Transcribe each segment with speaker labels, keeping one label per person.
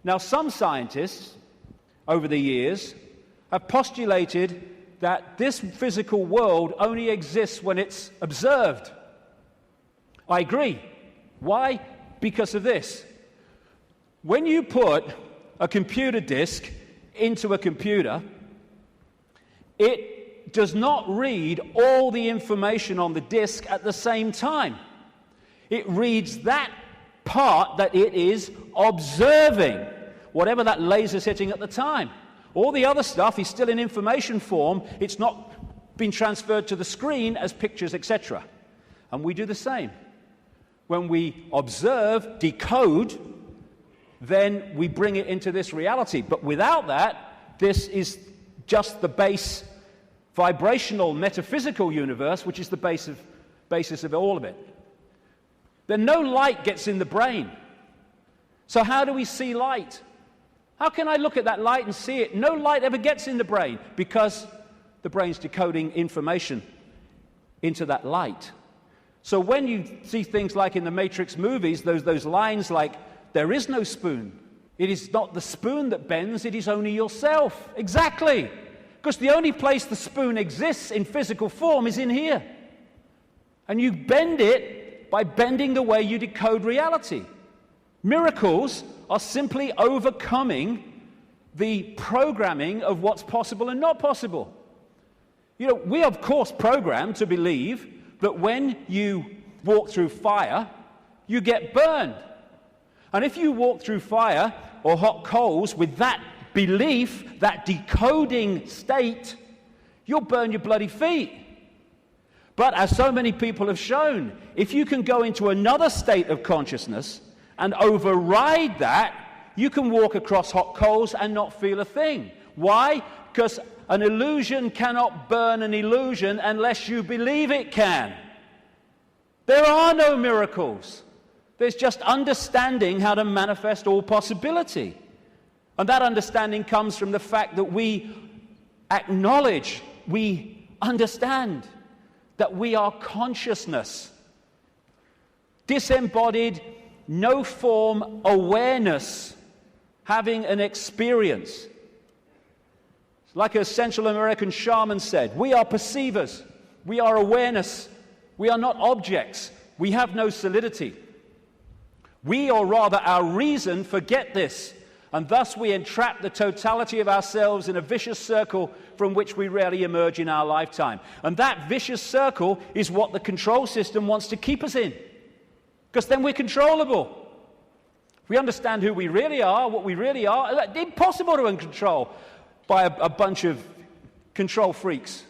Speaker 1: Now, some scientists, over the years, have postulated that this physical world only exists when it's observed. I agree. Why? Because of this. When you put a computer disk into a computer, it does not read all the information on the disk at the same time. It reads that part that it is observing, whatever that laser's hitting at the time. All the other stuff is still in information form. It's not been transferred to the screen as pictures, etc. And we do the same. When we observe, decode, then we bring it into this reality. But without that, this is just the base vibrational metaphysical universe, which is the basis of all of it. Then no light gets in the brain. So how do we see light? How can I look at that light and see it? No light ever gets in the brain because the brain's decoding information into that light. So when you see things like in the Matrix movies, those lines like, there is no spoon. It is not the spoon that bends, it is only yourself. Exactly. Because the only place the spoon exists in physical form is in here. And you bend it by bending the way you decode reality. Miracles are simply overcoming the programming of what's possible and not possible. You know, we are, of course, programmed to believe that when you walk through fire, you get burned. And if you walk through fire or hot coals with that belief, that decoding state, you'll burn your bloody feet. But as so many people have shown, if you can go into another state of consciousness and override that, you can walk across hot coals and not feel a thing. Why? Because an illusion cannot burn an illusion unless you believe it can. There are no miracles. There's just understanding how to manifest all possibility. And that understanding comes from the fact that we acknowledge, we understand that we are consciousness. Disembodied, no form awareness, having an experience. Like a Central American shaman said, we are perceivers, we are awareness, we are not objects, we have no solidity. We, or rather our reason, forget this, and thus we entrap the totality of ourselves in a vicious circle from which we rarely emerge in our lifetime. And that vicious circle is what the control system wants to keep us in, because then we're controllable. If we understand who we really are, what we really are, it's impossible to control by a bunch of control freaks.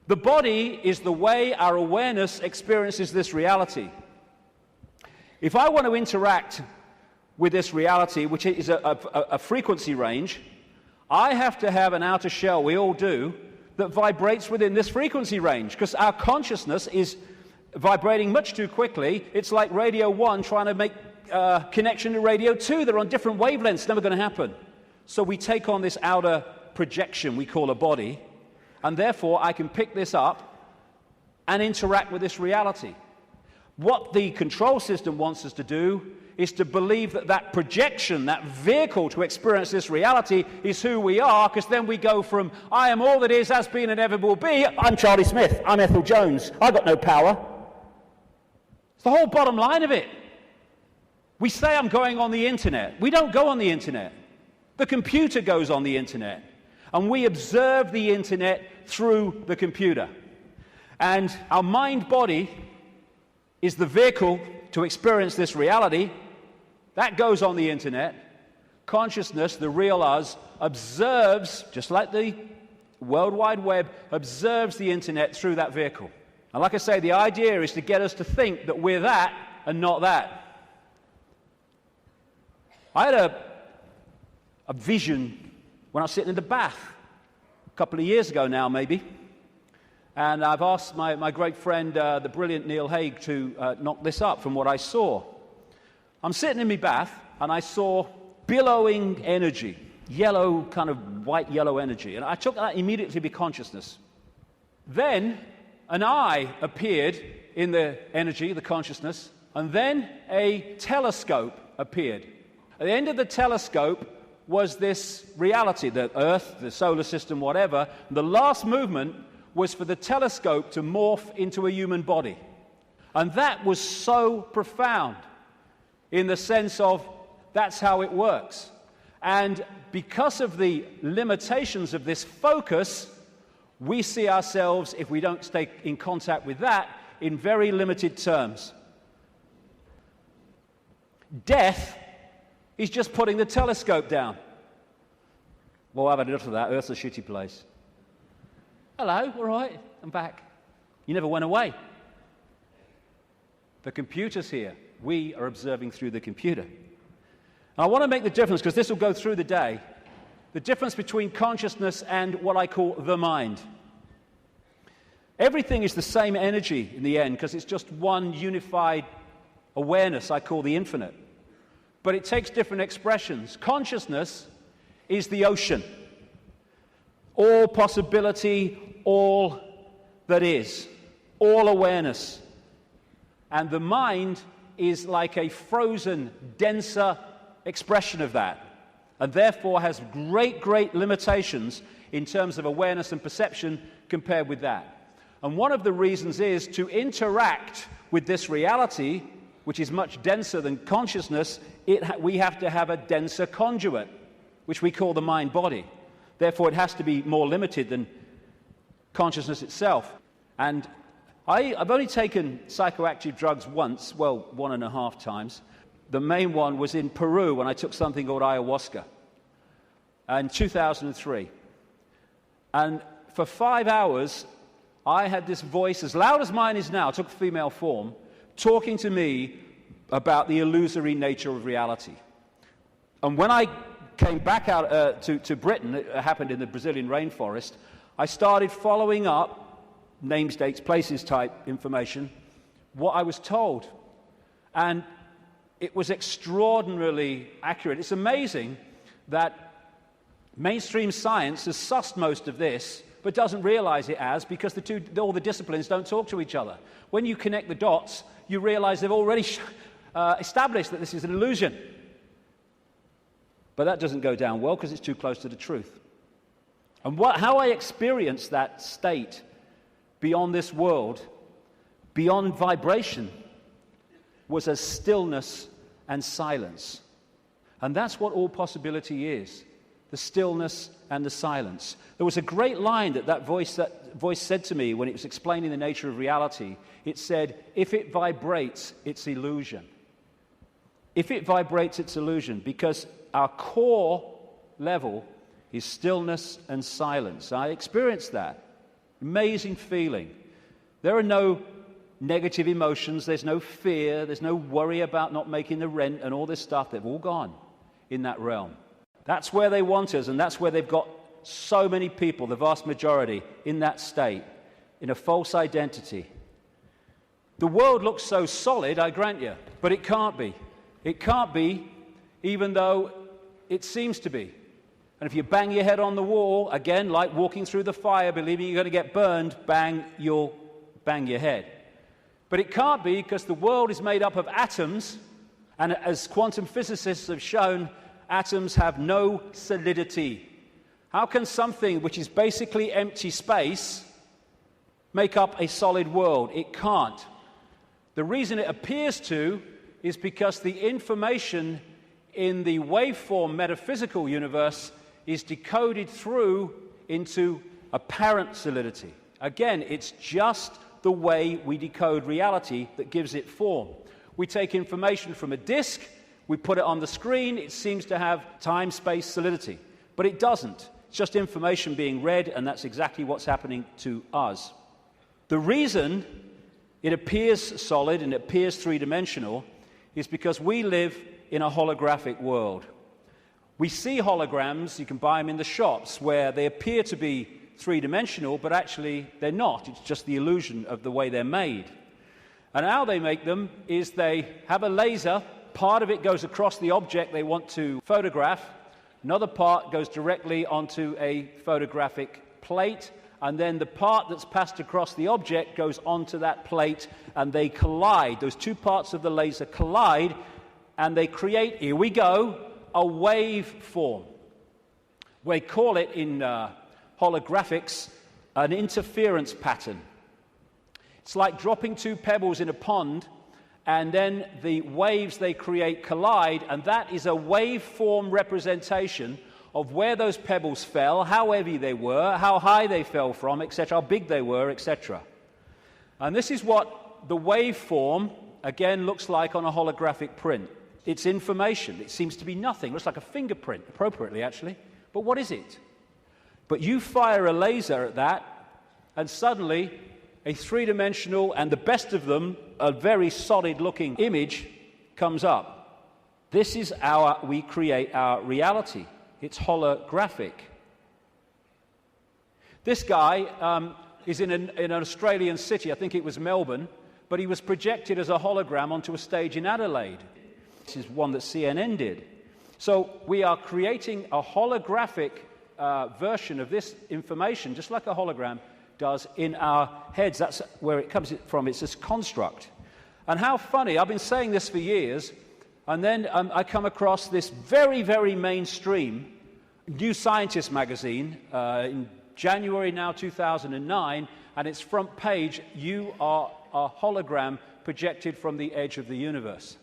Speaker 1: The body is the way our awareness experiences this reality. If I want to interact with this reality, which is a frequency range, I have to have an outer shell, we all do, that vibrates within this frequency range, because our consciousness is vibrating much too quickly. It's like Radio 1 trying to make connection to Radio 2. They're on different wavelengths, never going to happen. So we take on this outer projection we call a body, and therefore I can pick this up and interact with this reality. What the control system wants us to do is to believe that that projection, that vehicle to experience this reality is who we are, because then we go from, I am all that is, has been, and ever will be, I'm Charlie Smith, I'm Ethel Jones, I've got no power. It's the whole bottom line of it. We say I'm going on the internet. We don't go on the internet. The computer goes on the internet, and we observe the internet through the computer. And our mind-body is the vehicle to experience this reality. That goes on the internet. Consciousness, the real us, observes, just like the World Wide Web, observes the internet through that vehicle. And like I say, the idea is to get us to think that we're that and not that. I had a vision when I was sitting in the bath a couple of years ago now, maybe. And I've asked my great friend, the brilliant Neil Haig, to knock this up from what I saw. I'm sitting in my bath, and I saw billowing energy, yellow, kind of white-yellow energy. And I took that immediately to be consciousness. Then an eye appeared in the energy, the consciousness, and then a telescope appeared. At the end of the telescope was this reality, the Earth, the solar system, whatever. The last movement was for the telescope to morph into a human body. And that was so profound in the sense of that's how it works. And because of the limitations of this focus, we see ourselves, if we don't stay in contact with that, in very limited terms. Death is just putting the telescope down. Well, I've had enough of that. Earth's a shitty place. Hello, all right, I'm back. You never went away. The computer's here. We are observing through the computer. And I want to make the difference, because this will go through the day, the difference between consciousness and what I call the mind. Everything is the same energy in the end, because it's just one unified awareness I call the infinite. But it takes different expressions. Consciousness is the ocean. All possibility, all that is, all awareness. And the mind is like a frozen, denser expression of that, and therefore has great, great limitations in terms of awareness and perception compared with that. And one of the reasons is to interact with this reality, which is much denser than consciousness, we have to have a denser conduit, which we call the mind-body. Therefore, it has to be more limited than consciousness itself. And I've only taken psychoactive drugs once, well, 1.5 times. The main one was in Peru when I took something called ayahuasca in 2003. And for 5 hours, I had this voice, as loud as mine is now, took female form, talking to me about the illusory nature of reality. And when I came back out to Britain, it happened in the Brazilian rainforest, I started following up names, dates, places type information, what I was told. And it was extraordinarily accurate. It's amazing that mainstream science has sussed most of this, but doesn't realize it as, because all the disciplines don't talk to each other. When you connect the dots, you realize they've already established that this is an illusion. But that doesn't go down well because it's too close to the truth. And how I experienced that state beyond this world, beyond vibration, was as stillness and silence. And that's what all possibility is, the stillness and the silence. There was a great line that voice said to me when it was explaining the nature of reality. It said, if it vibrates, it's illusion. If it vibrates, it's illusion, because our core level is stillness and silence. I experienced that. Amazing feeling. There are no negative emotions, there's no fear, there's no worry about not making the rent and all this stuff. They've all gone in that realm. That's where they want us, and that's where they've got so many people, the vast majority, in that state, in a false identity. The world looks so solid, I grant you, but it can't be. It can't be, even though it seems to be. And if you bang your head on the wall, again, like walking through the fire, believing you're going to get burned, bang, you'll bang your head. But it can't be, because the world is made up of atoms, and as quantum physicists have shown, atoms have no solidity. How can something which is basically empty space make up a solid world? It can't. The reason it appears to is because the information in the waveform metaphysical universe is decoded through into apparent solidity. Again, it's just the way we decode reality that gives it form. We take information from a disk, we put it on the screen, it seems to have time-space solidity. But it doesn't. It's just information being read, and that's exactly what's happening to us. The reason it appears solid and it appears three-dimensional is because we live in a holographic world. We see holograms, you can buy them in the shops, where they appear to be three-dimensional, but actually they're not. It's just the illusion of the way they're made. And how they make them is they have a laser, part of it goes across the object they want to photograph, another part goes directly onto a photographic plate, and then the part that's passed across the object goes onto that plate, and they collide. Those two parts of the laser collide, and they create, here we go, a wave form. We call it in holographics an interference pattern. It's like dropping two pebbles in a pond, and then the waves they create collide, and that is a waveform representation of where those pebbles fell, how heavy they were, how high they fell from, etc., how big they were, etc. And this is what the waveform, again, looks like on a holographic print. It's information. It seems to be nothing. It looks like a fingerprint, appropriately, actually. But what is it? But you fire a laser at that, and suddenly a three-dimensional, and the best of them, a very solid-looking image comes up. This is we create our reality. It's holographic. This guy is in an Australian city, I think it was Melbourne, but he was projected as a hologram onto a stage in Adelaide. This is one that CNN did. So we are creating a holographic version of this information, just like a hologram does in our heads. That's where it comes from. It's this construct. And how funny, I've been saying this for years, and then I come across this very, very mainstream New Scientist magazine in January now 2009, and its front page, you are a hologram projected from the edge of the universe.